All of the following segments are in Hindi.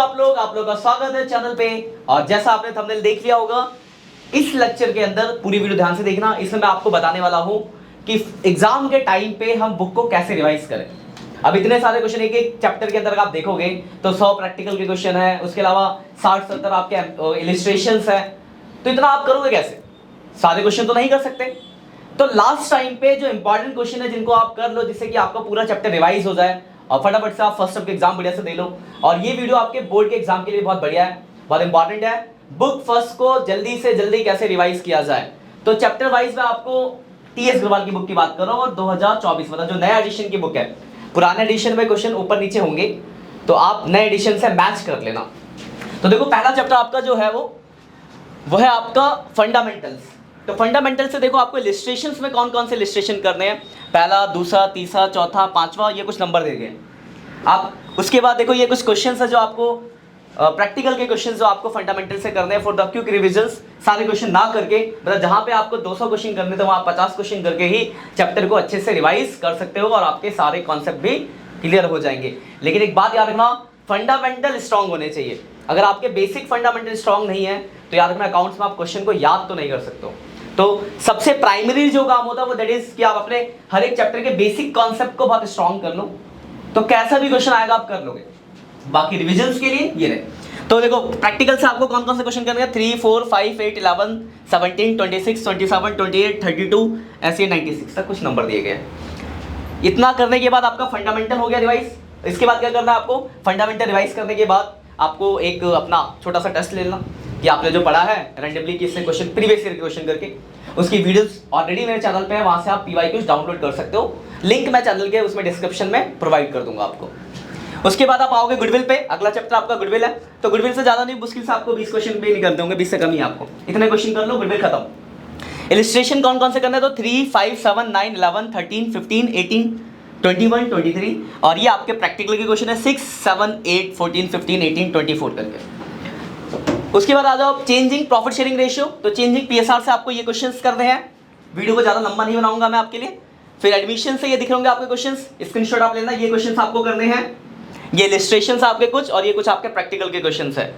आप लोग का स्वागत है चैनल पे। और जैसा आपने थंबनेल देख लिया होगा, इस लेक्चर के अंदर पूरी वीडियो ध्यान से देखना। इसमें मैं आपको बताने वाला हूं कि एग्जाम के टाइम पे हम बुक को कैसे रिवाइज करें। अब इतने सारे क्वेश्चन एक चैप्टर के अंदर आप देखोगे तो 100 प्रैक्टिकल के क्वेश्चन है, उसके अलावा 60-70 आपके इलिस्ट्रेशंस है। तो इतना आप करोगे कैसे? सारे क्वेश्चन तो नहीं कर सकते। तो लास्ट टाइम पे जो इंपॉर्टेंट क्वेश्चन है जिनको आप कर लो, जिससे कि आपका पूरा चैप्टर रिवाइज हो जाए और फटाफट से आप फर्स्ट टर्म के एग्जाम बढ़िया से दे लो। और ये वीडियो आपके बोर्ड के एग्जाम के लिए बहुत बढ़िया है, बहुत इंपॉर्टेंट है। बुक फर्स्ट को जल्दी से जल्दी कैसे रिवाइज किया जाए, तो चैप्टर वाइज में आपको टीएस अग्रवाल की बुक की बात कर रहा हूँ और 2024 मतलब जो नया एडिशन की बुक है। पुराने एडिशन में क्वेश्चन ऊपर नीचे होंगे, तो आप नए एडिशन से मैच कर लेना। तो देखो, पहला चैप्टर आपका जो है वो है आपका फंडामेंटल्स। तो फंडामेंटल से देखो आपको इलिस्ट्रेशंस में कौन कौन से इलिस्ट्रेशन करने हैं, पहला, दूसरा, तीसरा, चौथा, पांचवा, ये कुछ नंबर दे गए आप। उसके बाद देखो ये कुछ क्वेश्चंस है जो आपको प्रैक्टिकल के क्वेश्चंस जो आपको फंडामेंटल से करने हैं फॉर द क्विक रिविजन्स। सारे क्वेश्चन ना करके, मतलब जहां पे आपको 200 क्वेश्चन करने थे वहां 50 क्वेश्चन करके ही चैप्टर को अच्छे से रिवाइज कर सकते हो और आपके सारे कॉन्सेप्ट भी क्लियर हो जाएंगे। लेकिन एक बात याद रखना, फंडामेंटल स्ट्रांग होने चाहिए। अगर आपके बेसिक फंडामेंटल स्ट्रांग नहीं है तो याद रखना अकाउंट्स में आप क्वेश्चन को याद तो नहीं कर सकते हो। तो सबसे प्राइमरी जो काम होता है वो दैट इज कि आप अपने हर एक चैप्टर के बेसिक कॉन्सेप्ट को बहुत स्ट्रांग कर लो, तो कैसा भी क्वेश्चन आएगा आप कर लोगे। बाकी रिविजन्स के लिए ये रहे। तो देखो प्रैक्टिकल से आपको कौन कौन से क्वेश्चन करने हैं, 3, 4, 5, 8, 11, 17, 26, 27, 28, 32 ऐसे 96 तक कुछ नंबर दिए गए हैं। इतना करने के बाद आपका फंडामेंटल हो गया रिवाइज। इसके बाद क्या करना है आपको, फंडामेंटल रिवाइज करने के बाद आपको एक अपना छोटा सा टेस्ट ले लेना कि आपने जो पढ़ा है रैंडमली किससे क्वेश्चन, प्रीवियस ईयर के क्वेश्चन करके। उसकी वीडियोस ऑलरेडी मेरे चैनल पे है, वहां से आप पीवाईक्यूज डाउनलोड कर सकते हो। लिंक मैं चैनल के उसमें डिस्क्रिप्शन में प्रोवाइड कर दूंगा आपको। उसके बाद आप आओगे गुडविल पे। अगला चैप्टर आपका गुडविल है, तो गुडविल से ज्यादा नहीं, मुश्किल से आपको 20 क्वेश्चन भी निकलते होंगे, 20 से कम ही आपको। इतने क्वेश्चन कर लो, गुडविल खत्म। इलिस्ट्रेशन कौन कौन से करने हैं, तो 3, 5, 7, 9, 11, 13, 15, 18, 21, 23 और ये आपके प्रैक्टिकल के क्वेश्चन है 6, 7, 8, 14, 15, 18, 24 करके। उसके बाद आ जाओ चेंजिंग प्रॉफिट शेयरिंग रेशियो। तो चेंजिंग पीएसआर से आपको ये क्वेश्चंस करने हैं। वीडियो को ज्यादा लंबा नहीं बनाऊंगा मैं आपके लिए। फिर एडमिशन से ये दिख रहे होंगे आपके क्वेश्चंस, स्क्रीनशॉट आप लेना। ये क्वेश्चंस आपको करने हैं, ये इलिस्ट्रेशंस आपके कुछ और ये कुछ आपके प्रैक्टिकल के क्वेश्चंस है।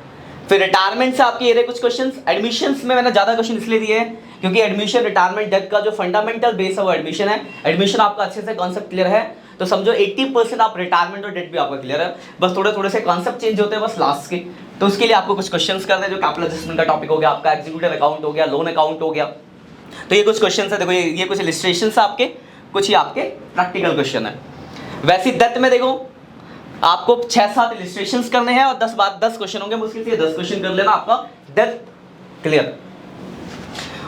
फिर रिटायरमेंट से आपके ये रहे कुछ क्वेश्चंस। एडमिशंस में मैंने ज्यादा क्वेश्चन इसलिए दिए हैं क्योंकि एडमिशन, रिटायरमेंट, डेथ का जो फंडामेंटल बेस है वो एडमिशन है। एडमिशन आपका अच्छे से कॉन्सेप्ट क्लियर है तो समझो 80% आप रिटायरमेंट और डेट भी आपका क्लियर है। बस थोड़े थोड़े से कॉन्सेप्ट चेंज होते हैं बस लास्ट के। तो उसके लिए आपको कुछ क्वेश्चंस करने हैं, जो कैपिटल एडजस्टमेंट का टॉपिक हो गया, आपका एग्जीक्यूटिव अकाउंट हो गया, लोन अकाउंट हो गया। तो ये कुछ क्वेश्चंस है। देखो ये कुछ इलिस्ट्रेशंस आपके, कुछ ही आपके प्रैक्टिकल क्वेश्चन है। वैसे डेथ में देखो आपको 6-7 इलिस्ट्रेशंस करने हैं और 10 क्वेश्चन होंगे, मुश्किल से 10 क्वेश्चन कर लेना, आपका डेथ क्लियर।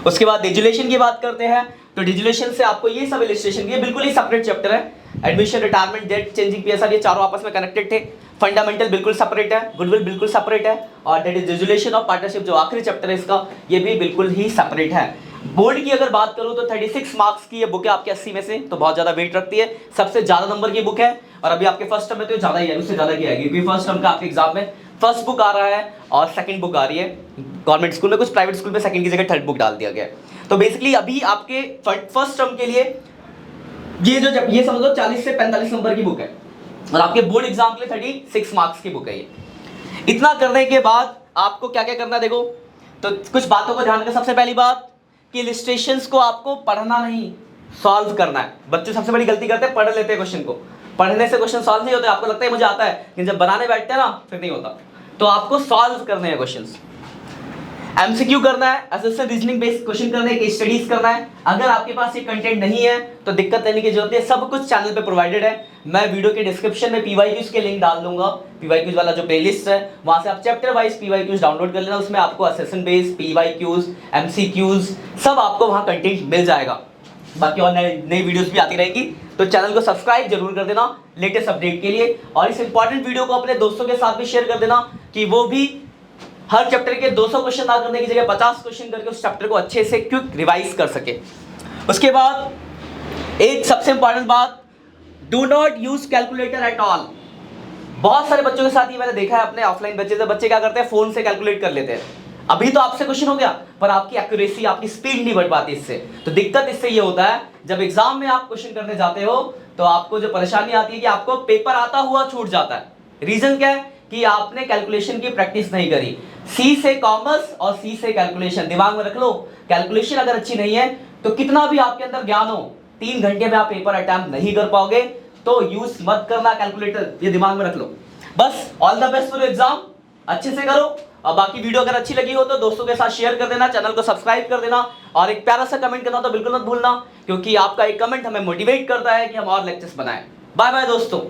उसके बाद डिजुलेशन की बात करते हैं। तो डिजुलेशन से आपको ये सब इलिस्ट्रेशन, ये बिल्कुल ही सेपरेट चैप्टर है। Admission, retirement, date, changing PSR, ये चारों आपस में कनेक्टेड थे। फंडामेंटल बिल्कुल सेपरेट है, गुडविल बिल्कुल सेपरेट है और दैट इज डिजुलेशन ऑफ पार्टनरशिप जो आखिरी चैप्टर है इसका, ये भी बिल्कुल ही सेपरेट है। बोर्ड की अगर बात करूं तो 36 मार्क्स की ये बुक है आपके 80 में से, तो बहुत ज्यादा वेट रखती है। सबसे ज्यादा नंबर की बुक है और अभी आपके फर्स्ट टर्म में तो ज्यादा ही है, उससे ज्यादा की आएगी क्योंकि फर्स्ट टर्म का आपके एग्जाम में फर्स्ट बुक आ रहा है और सेकंड बुक आ रही है। गवर्नमेंट स्कूल में, कुछ प्राइवेट स्कूल में सेकंड की जगह थर्ड बुक डाल दिया गया है। तो बेसिकली अभी आपके फर्स्ट टर्म के लिए ये समझ लो 40 से 45 नंबर की बुक है और आपके बोर्ड एग्जाम के लिए 36 मार्क्स की बुक है ये। इतना करने के बाद आपको क्या क्या करना है देखो, तो कुछ बातों को ध्यान रखना। सबसे पहली बात कि इलिस्ट्रेशंस को आपको पढ़ना नहीं, सॉल्व करना है। बच्चे सबसे बड़ी गलती करते हैं, पढ़ लेते हैं क्वेश्चन को। पढ़ने से क्वेश्चन सॉल्व नहीं होते, आपको लगता है मुझे आता है, लेकिन जब बनाने बैठते हैं ना फिर नहीं होता। तो आपको सॉल्व करने हैं क्वेश्चंस। एमसीक्यू करना है, असिस्टेंट रीजनिंग बेस्ड क्वेश्चन करने हैं, केस स्टडीज करना है। अगर आपके पास ये कंटेंट नहीं है तो दिक्कत लेने की जरूरत है, सब कुछ चैनल पे प्रोवाइडेड है। मैं वीडियो के डिस्क्रिप्शन में पीवाईक्यूज के लिंक डाल दूंगा। पीवाईक्यूज वाला जो प्लेलिस्ट है वहां से आप चैप्टर वाइज पीवाईक्यूज डाउनलोड कर लेना। उसमें आपको असेसमेंट बेस्ड पीवाईक्यूज, एमसीक्यूज सब आपको वहां कंटेंट मिल जाएगा। बाकी और नई वीडियोस भी आती रहेंगी, तो चैनल को सब्सक्राइब जरूर कर देना लेटेस्ट अपडेट के लिए। और इस इंपॉर्टेंट वीडियो को अपने दोस्तों के साथ भी शेयर कर देना कि वो भी हर चैप्टर के 200 क्वेश्चन ना करने की जगह 50 क्वेश्चन करके उस चैप्टर को अच्छे से क्विक रिवाइज कर सके। उसके बाद एक सबसे इंपॉर्टेंट बात, do not use calculator at all. बहुत सारे बच्चों के साथ ही मैंने देखा है, अपने ऑफलाइन बच्चे से, बच्चे क्या करते हैं फोन से कैलकुलेट कर लेते हैं। अभी तो आपसे क्वेश्चन हो गया पर आपकी एक्यूरेसी, आपकी स्पीड नहीं बढ़ पाती इससे। तो दिक्कत इससे ये होता है जब एग्जाम में आप क्वेश्चन करने जाते हो तो आपको जो परेशानी आती है कि आपको पेपर आता हुआ छूट जाता है। रीजन क्या है कि आपने कैलकुलेशन की प्रैक्टिस नहीं करी। सी से कॉमर्स और सी से कैलकुलेशन, दिमाग में रख लो। कैलकुलेशन अगर अच्छी नहीं है तो कितना भी आपके अंदर ज्ञान हो, 3 घंटे में आप पेपर अटेम्प्ट नहीं कर पाओगे। तो यूज मत करना कैलकुलेटर, ये दिमाग में रख लो। बस all the best for exam, अच्छे से करो। और बाकी वीडियो अगर अच्छी लगी हो तो दोस्तों के साथ शेयर कर देना, चैनल को सब्सक्राइब कर देना और एक प्यारा सा कमेंट करना तो बिल्कुल मत भूलना, क्योंकि आपका एक कमेंट हमें मोटिवेट करता है कि हम और लेक्चर्स बनाएं। बाय बाय दोस्तों।